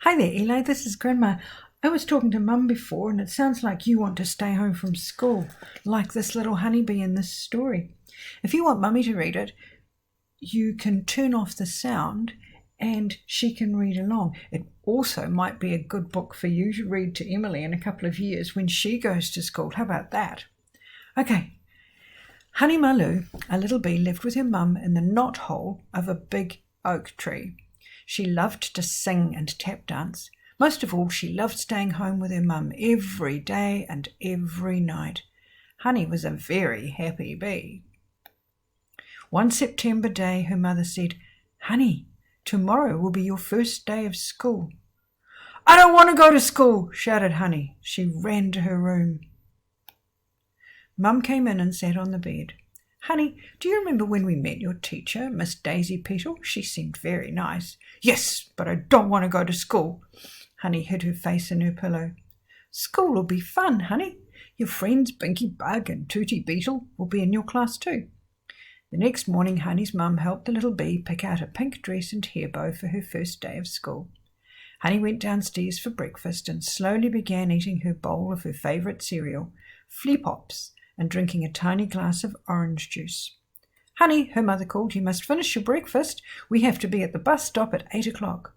Hi there, Eli. This is Grandma. I was talking to Mum before, and it sounds like you want to stay home from school, like this little honeybee in this story. If you want Mummy to read it, you can turn off the sound and she can read along. It also might be a good book for you to read to Emily in a couple of years when she goes to school. How about that? Okay. Honey Maloo, a little bee, lived with her mum in the knothole of a big oak tree. She loved to sing and tap dance. Most of all, she loved staying home with her mum every day and every night. Honey was a very happy bee. One September day, her mother said, "Honey, tomorrow will be your first day of school." "I don't want to go to school," shouted Honey. She ran to her room. Mum came in and sat on the bed. "Honey, do you remember when we met your teacher, Miss Daisy Petal? She seemed very nice." "Yes, but I don't want to go to school." Honey hid her face in her pillow. "School will be fun, Honey. Your friends Binky Bug and Tooty Beetle will be in your class too." The next morning, Honey's mum helped the little bee pick out a pink dress and hair bow for her first day of school. Honey went downstairs for breakfast and slowly began eating her bowl of her favourite cereal, Flea-Pops, and drinking a tiny glass of orange juice. "Honey," her mother called, "you must finish your breakfast. We have to be at the bus stop at 8 o'clock.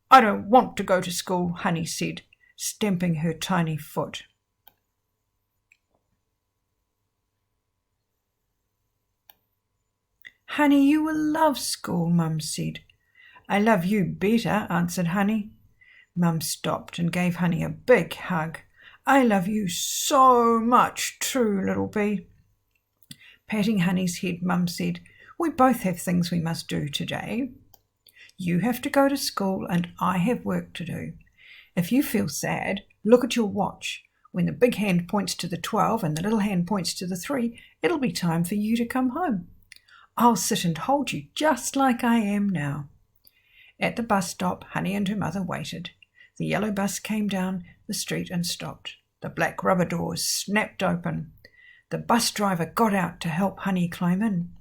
"I don't want to go to school," Honey said, stamping her tiny foot. "Honey, you will love school," Mum said. "I love you better," answered Honey. Mum stopped and gave Honey a big hug. "I love you so much too, little bee." Patting Honey's head, Mum said, "We both have things we must do today. You have to go to school and I have work to do. If you feel sad, look at your watch. When the big hand points to the 12 and the little hand points to the 3, it'll be time for you to come home. I'll sit and hold you just like I am now." At the bus stop, Honey and her mother waited. The yellow bus came down the street and stopped. The black rubber doors snapped open. The bus driver got out to help Honey climb in.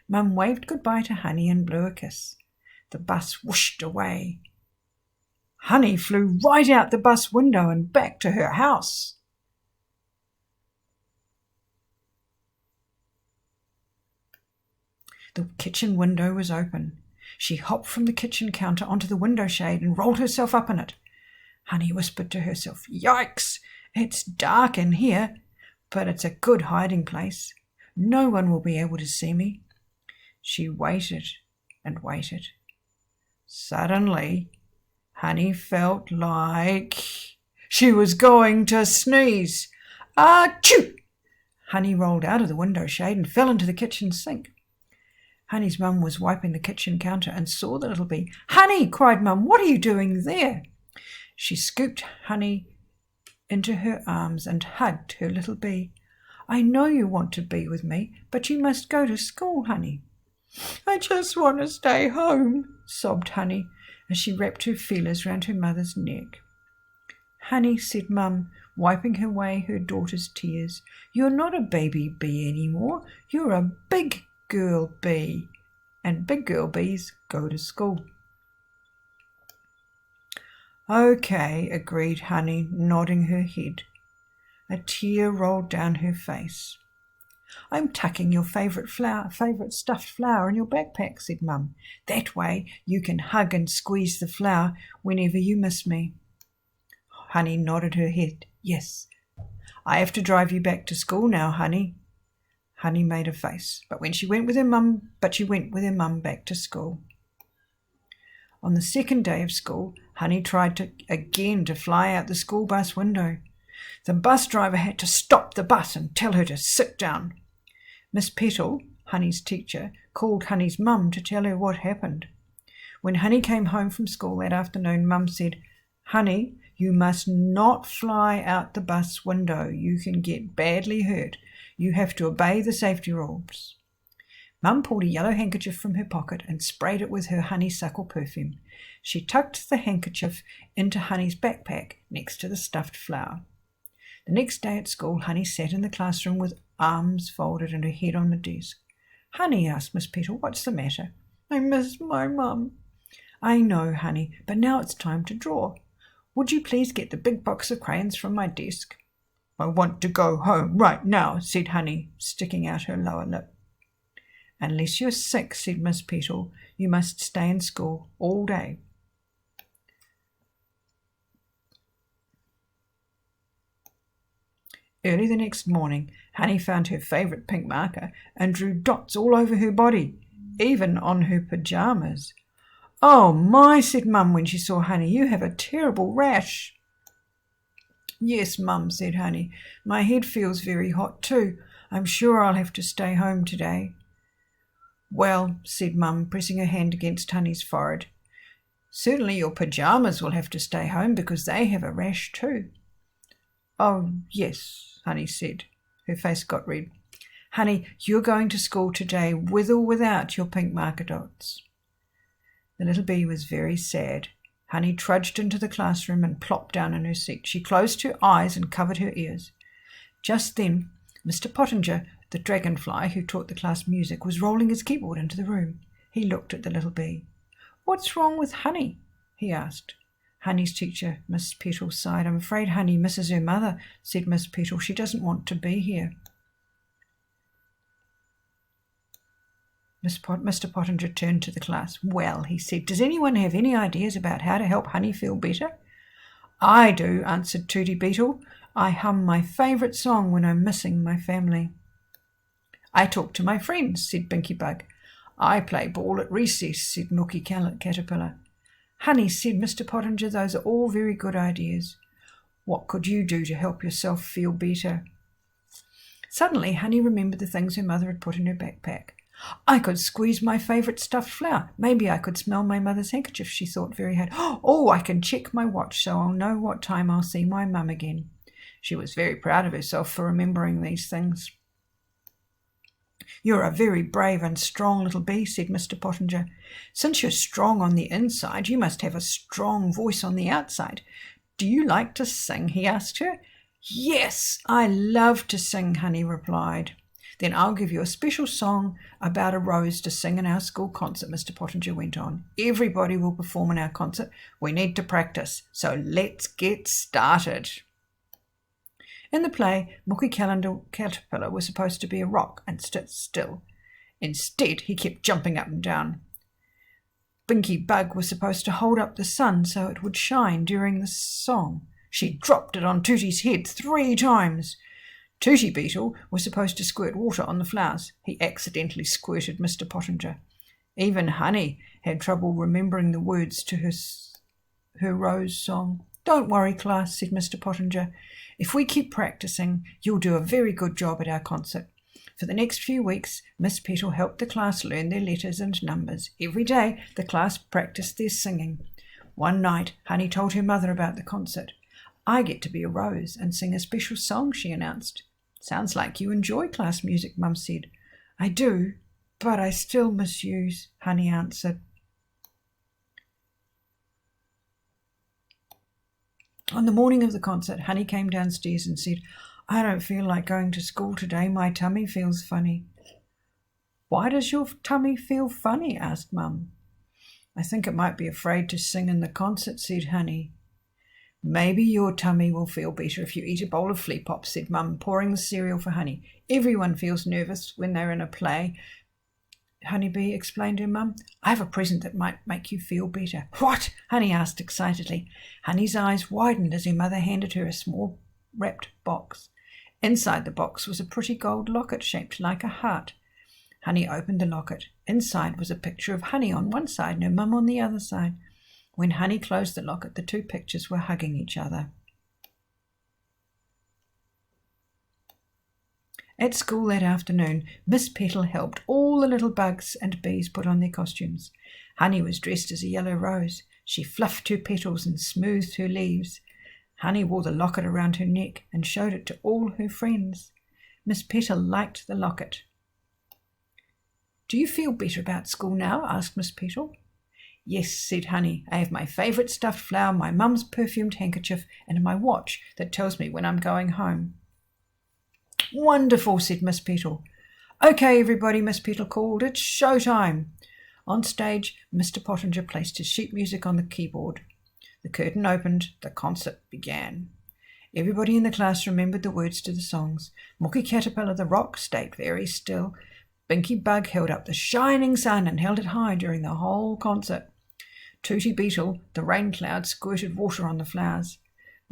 Mum waved goodbye to Honey and blew a kiss. The bus whooshed away. Honey flew right out the bus window and back to her house. The kitchen window was open. She hopped from the kitchen counter onto the window shade and rolled herself up in it. Honey whispered to herself, "Yikes! It's dark in here, but it's a good hiding place. No one will be able to see me." She waited and waited. Suddenly, Honey felt like she was going to sneeze. "Achoo!" Honey rolled out of the window shade and fell into the kitchen sink. Honey's mum was wiping the kitchen counter and saw the little bee. "Honey!" cried Mum, "what are you doing there?" She scooped Honey into her arms and hugged her little bee. "I know you want to be with me, but you must go to school, Honey." "I just want to stay home," sobbed Honey as she wrapped her feelers round her mother's neck. "Honey," said Mum, wiping away her daughter's tears, "you're not a baby bee anymore. You're a big girl bee, and big girl bees go to school." "Okay," agreed Honey, nodding her head. A tear rolled down her face. "I'm tucking your favourite stuffed flower in your backpack," said Mum. "That way you can hug and squeeze the flower whenever you miss me." Honey nodded her head. "Yes, I have to drive you back to school now, Honey." Honey made a face, but she went with her mum back to school. On the second day of school, Honey tried again to fly out the school bus window. The bus driver had to stop the bus and tell her to sit down. Miss Petal, Honey's teacher, called Honey's mum to tell her what happened. When Honey came home from school that afternoon, Mum said, "Honey, you must not fly out the bus window. You can get badly hurt. You have to obey the safety rules." Mum pulled a yellow handkerchief from her pocket and sprayed it with her honeysuckle perfume. She tucked the handkerchief into Honey's backpack next to the stuffed flower. The next day at school, Honey sat in the classroom with arms folded and her head on the desk. "Honey," asked Miss Petal, "what's the matter?" "I miss my mum." I know, honey, but now it's time to draw. Would you please get the big box of crayons from my desk? I want to go home right now, said Honey, sticking out her lower lip. Unless you're sick, said Miss Petal, you must stay in school all day. Early the next morning, Honey found her favourite pink marker and drew dots all over her body, even on her pyjamas. Oh my, said Mum when she saw Honey, you have a terrible rash. Yes, Mum, said Honey, my head feels very hot too. I'm sure I'll have to stay home today. Well, said Mum, pressing her hand against Honey's forehead, certainly your pyjamas will have to stay home because they have a rash too. Oh, yes, Honey said. Her face got red. Honey, you're going to school today with or without your pink marker dots. The little bee was very sad. Honey trudged into the classroom and plopped down in her seat. She closed her eyes and covered her ears. Just then, Mr. Pottinger, the dragonfly who taught the class music, was rolling his keyboard into the room. He looked at the little bee. What's wrong with Honey? He asked. Honey's teacher, Miss Petal, sighed. I'm afraid Honey misses her mother, said Miss Petal. She doesn't want to be here. Mr. Pottinger turned to the class. Well, he said, does anyone have any ideas about how to help Honey feel better? I do, answered Tooty Beetle. I hum my favourite song when I'm missing my family. I talk to my friends, said Binky Bug. I play ball at recess, said Milky Caterpillar. Honey, said Mr. Pottinger, those are all very good ideas. What could you do to help yourself feel better? Suddenly, Honey remembered the things her mother had put in her backpack. I could squeeze my favourite stuffed flower. Maybe I could smell my mother's handkerchief, she thought very hard. Oh, I can check my watch so I'll know what time I'll see my mum again. She was very proud of herself for remembering these things. You're a very brave and strong little bee, said Mr. Pottinger. Since you're strong on the inside, you must have a strong voice on the outside. Do you like to sing? He asked her. Yes, I love to sing, Honey replied. Then I'll give you a special song about a rose to sing in our school concert, Mr. Pottinger went on. Everybody will perform in our concert. We need to practice, so let's get started. In the play, Milky Caterpillar was supposed to be a rock and sit still. Instead, he kept jumping up and down. Binky Bug was supposed to hold up the sun so it would shine during the song. She dropped it on Tooty's head 3 times. Tooty Beetle was supposed to squirt water on the flowers. He accidentally squirted Mr. Pottinger. Even Honey had trouble remembering the words to her rose song. Don't worry, class, said Mr. Pottinger. If we keep practicing, you'll do a very good job at our concert. For the next few weeks, Miss Petal helped the class learn their letters and numbers. Every day, the class practiced their singing. One night, Honey told her mother about the concert. I get to be a rose and sing a special song, she announced. Sounds like you enjoy class music, Mum said. I do, but I still miss you, Honey answered. On the morning of the concert, Honey came downstairs and said, I don't feel like going to school today. My tummy feels funny. Why does your tummy feel funny? Asked Mum. I think it might be afraid to sing in the concert, said Honey. Maybe your tummy will feel better if you eat a bowl of flea pops, said Mum, pouring the cereal for Honey. Everyone feels nervous when they're in a play. Honeybee explained to her mum. I have a present that might make you feel better. What? Honey asked excitedly. Honey's eyes widened as her mother handed her a small wrapped box. Inside the box was a pretty gold locket shaped like a heart. Honey opened the locket. Inside was a picture of Honey on one side and her mum on the other side. When Honey closed the locket, the 2 pictures were hugging each other. At school that afternoon, Miss Petal helped all the little bugs and bees put on their costumes. Honey was dressed as a yellow rose. She fluffed her petals and smoothed her leaves. Honey wore the locket around her neck and showed it to all her friends. Miss Petal liked the locket. Do you feel better about school now? Asked Miss Petal. Yes, said Honey. I have my favourite stuffed flower, my mum's perfumed handkerchief, and my watch that tells me when I'm going home. Wonderful, said Miss Petal. Okay, everybody, Miss Petal called. It's show time. On stage, Mr. Pottinger placed his sheet music on the keyboard. The curtain opened. The concert began. Everybody in the class remembered the words to the songs. Mocky Caterpillar the Rock stayed very still. Binky Bug held up the shining sun and held it high during the whole concert. Tooty Beetle, the rain cloud, squirted water on the flowers.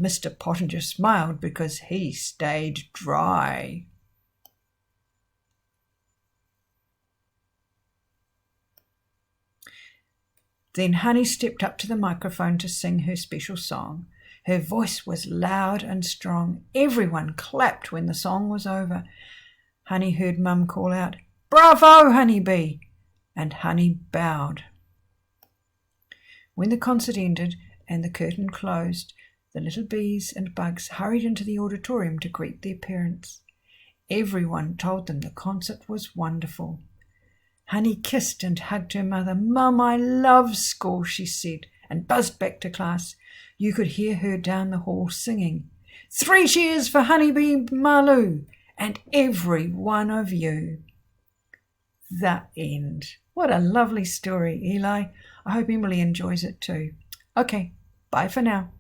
Mr. Pottinger smiled because he stayed dry. Then Honey stepped up to the microphone to sing her special song. Her voice was loud and strong. Everyone clapped when the song was over. Honey heard Mum call out, "Bravo, Honeybee!" and Honey bowed. When the concert ended and the curtain closed, the little bees and bugs hurried into the auditorium to greet their parents. Everyone told them the concert was wonderful. Honey kissed and hugged her mother. "Mum, I love school," she said, and buzzed back to class. You could hear her down the hall singing, "3 cheers for Honeybee Marloo and every one of you." The end. What a lovely story, Eli. I hope Emily enjoys it too. Okay, bye for now.